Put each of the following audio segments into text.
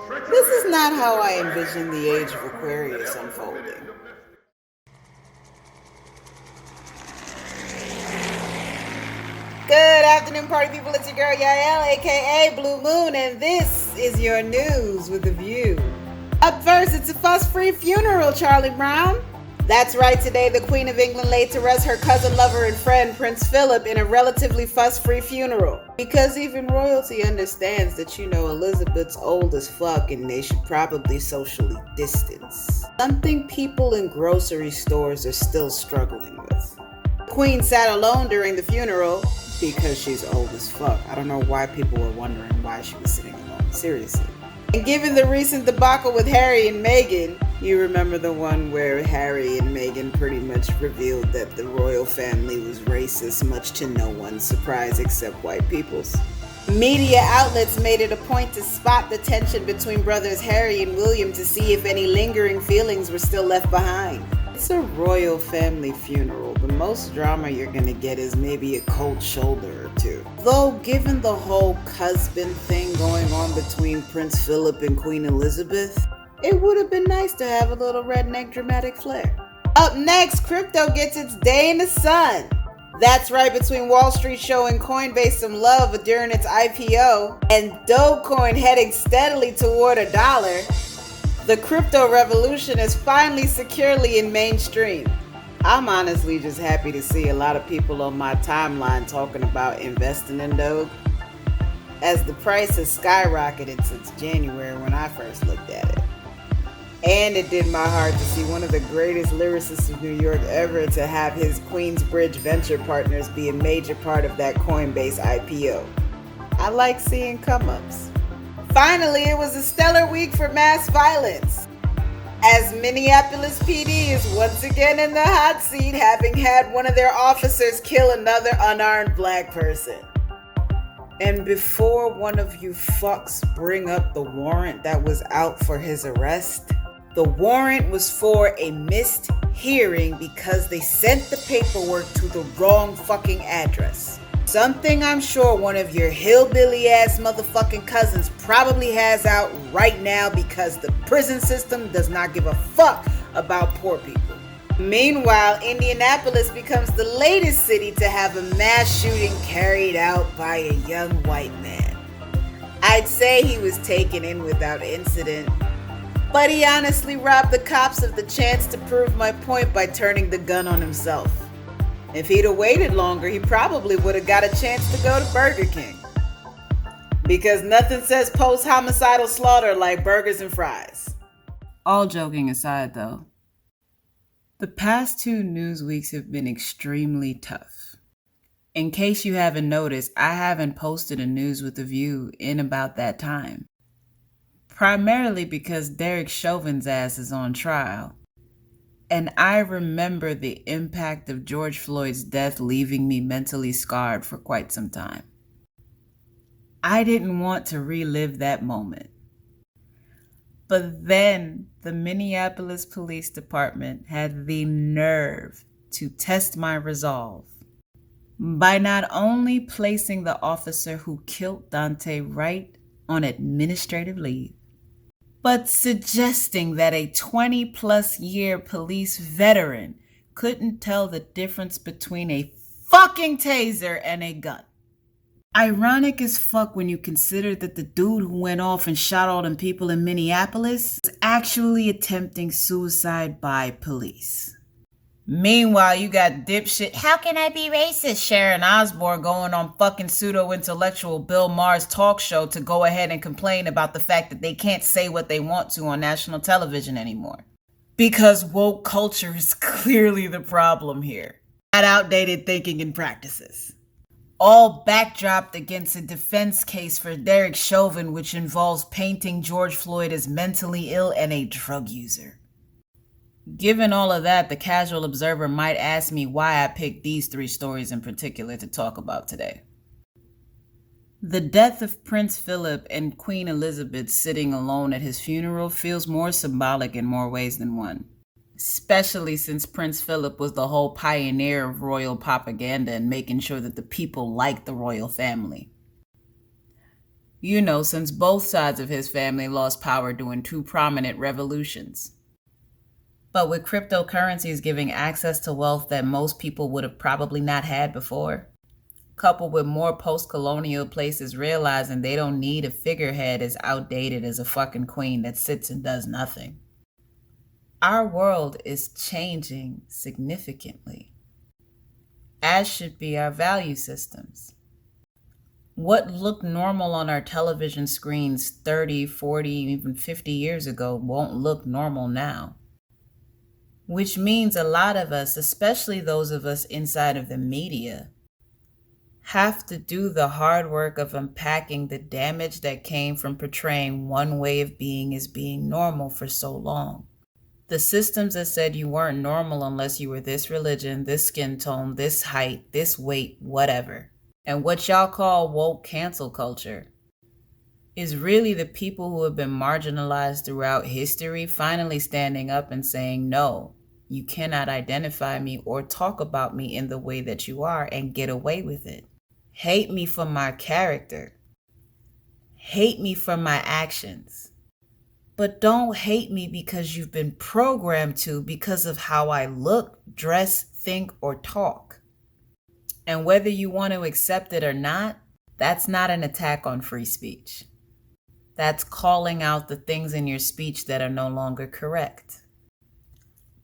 This is not how I envision the Age of Aquarius unfolding. Good afternoon, party people. It's your girl Yael, aka Blue Moon, and this is your news with a view. Up first, it's a fuss-free funeral, Charlie Brown. That's right, today the Queen of England laid to rest her cousin, lover, and friend, Prince Phillip, in a relatively fuss-free funeral. Because even royalty understands that, Elizabeth's old as fuck and they should probably socially distance. Something people in grocery stores are still struggling with. The Queen sat alone during the funeral because she's old as fuck. I don't know why people were wondering why she was sitting alone. Seriously. And given the recent debacle with Harry and Meghan, you remember the one where Harry and Meghan pretty much revealed that the royal family was racist, much to no one's surprise except white people's. Media outlets made it a point to spot the tension between brothers Harry and William to see if any lingering feelings were still left behind. It's a royal family funeral. The most drama you're gonna get is maybe a cold shoulder or two. Though, given the whole husband thing going on between Prince Phillip and Queen Elizabeth, it would have been nice to have a little redneck dramatic flair. Up next, crypto gets its day in the sun. That's right, between Wall Street showing Coinbase some love during its IPO and Dogecoin heading steadily toward $1, the crypto revolution is finally securely in mainstream. I'm honestly just happy to see a lot of people on my timeline talking about investing in Doge, as the price has skyrocketed since January when I first looked at it. And it did my heart to see one of the greatest lyricists of New York ever to have his Queensbridge venture partners be a major part of that Coinbase IPO. I like seeing come-ups. Finally, it was a stellar week for mass violence, as Minneapolis PD is once again in the hot seat, having had one of their officers kill another unarmed black person. And before one of you fucks bring up the warrant that was out for his arrest, the warrant was for a missed hearing because they sent the paperwork to the wrong fucking address. Something I'm sure one of your hillbilly ass motherfucking cousins probably has out right now because the prison system does not give a fuck about poor people. Meanwhile, Indianapolis becomes the latest city to have a mass shooting carried out by a young white man. I'd say he was taken in without incident, but he honestly robbed the cops of the chance to prove my point by turning the gun on himself. If he'd have waited longer, he probably would have got a chance to go to Burger King. Because nothing says post-homicidal slaughter like burgers and fries. All joking aside though, the past 2 news weeks have been extremely tough. In case you haven't noticed, I haven't posted a news with a view in about that time. Primarily because Derek Chauvin's ass is on trial. And I remember the impact of George Floyd's death leaving me mentally scarred for quite some time. I didn't want to relive that moment. But then the Minneapolis Police Department had the nerve to test my resolve by not only placing the officer who killed Daunte Wright on administrative leave, but suggesting that a 20-plus year police veteran couldn't tell the difference between a fucking taser and a gun. Ironic as fuck when you consider that the dude who went off and shot all them people in Minneapolis was actually attempting suicide by police. Meanwhile, you got dipshit, how can I be racist, Sharon Osbourne going on fucking pseudo-intellectual Bill Maher's talk show to go ahead and complain about the fact that they can't say what they want to on national television anymore. Because woke culture is clearly the problem here. Not outdated thinking and practices. All backdropped against a defense case for Derek Chauvin, which involves painting George Floyd as mentally ill and a drug user. Given all of that, the casual observer might ask me why I picked these 3 stories in particular to talk about today. The death of Prince Phillip and Queen Elizabeth sitting alone at his funeral feels more symbolic in more ways than one. Especially since Prince Phillip was the whole pioneer of royal propaganda and making sure that the people liked the royal family. You know, since both sides of his family lost power during two prominent revolutions. But with cryptocurrencies giving access to wealth that most people would have probably not had before, coupled with more post-colonial places realizing they don't need a figurehead as outdated as a fucking queen that sits and does nothing. Our world is changing significantly, as should be our value systems. What looked normal on our television screens 30, 40, even 50 years ago won't look normal now. Which means a lot of us, especially those of us inside of the media, have to do the hard work of unpacking the damage that came from portraying one way of being as being normal for so long. The systems that said you weren't normal unless you were this religion, this skin tone, this height, this weight, whatever. And what y'all call woke cancel culture is really the people who have been marginalized throughout history finally standing up and saying, no, you cannot identify me or talk about me in the way that you are and get away with it. Hate me for my character. Hate me for my actions. But don't hate me because you've been programmed to because of how I look, dress, think, or talk. And whether you want to accept it or not, that's not an attack on free speech. That's calling out the things in your speech that are no longer correct.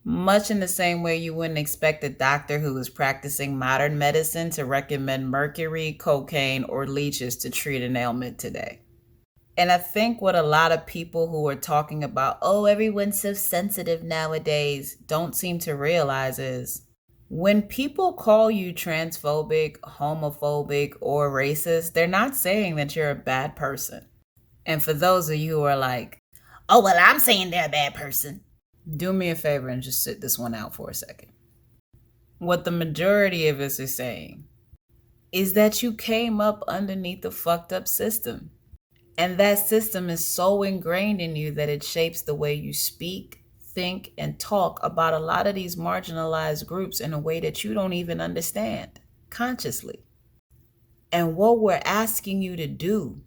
Much in the same way you wouldn't expect a doctor who is practicing modern medicine to recommend mercury, cocaine, or leeches to treat an ailment today. And I think what a lot of people who are talking about, oh, everyone's so sensitive nowadays, don't seem to realize is when people call you transphobic, homophobic, or racist, they're not saying that you're a bad person. And for those of you who are like, oh, well, I'm saying they're a bad person, do me a favor and just sit this one out for a second. What the majority of us are saying is that you came up underneath a fucked up system. And that system is so ingrained in you that it shapes the way you speak, think, and talk about a lot of these marginalized groups in a way that you don't even understand consciously. And what we're asking you to do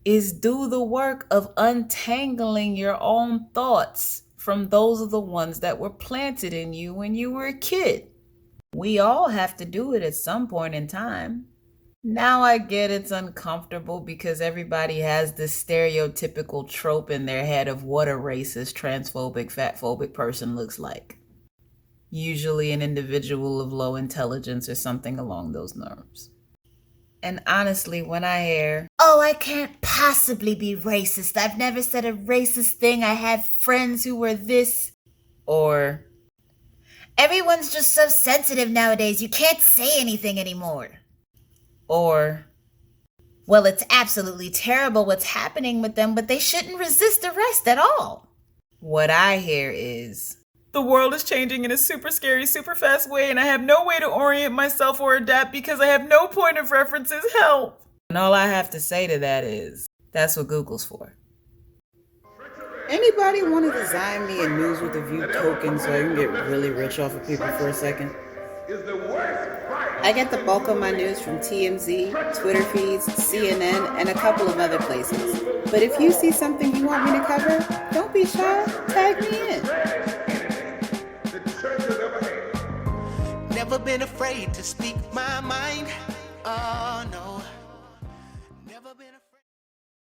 is do the work of untangling your own thoughts from those of the ones that were planted in you when you were a kid. We all have to do it at some point in time. Now I get it's uncomfortable because everybody has this stereotypical trope in their head of what a racist, transphobic, fatphobic person looks like. Usually an individual of low intelligence or something along those terms. And honestly, when I hear, oh, I can't possibly be racist. I've never said a racist thing. I have friends who were this. Or, everyone's just so sensitive nowadays. You can't say anything anymore. Or, well, it's absolutely terrible what's happening with them, but they shouldn't resist arrest at all. What I hear is, the world is changing in a super scary, super fast way, and I have no way to orient myself or adapt because I have no point of references. Help! And all I have to say to that is, that's what Google's for. Anybody want to design me a News with a View token so I can get really rich off of people for a second? I get the bulk of my news from TMZ, Twitter feeds, CNN, and a couple of other places. But if you see something you want me to cover, don't be shy, tag me in. Never been afraid to speak my mind. Oh no.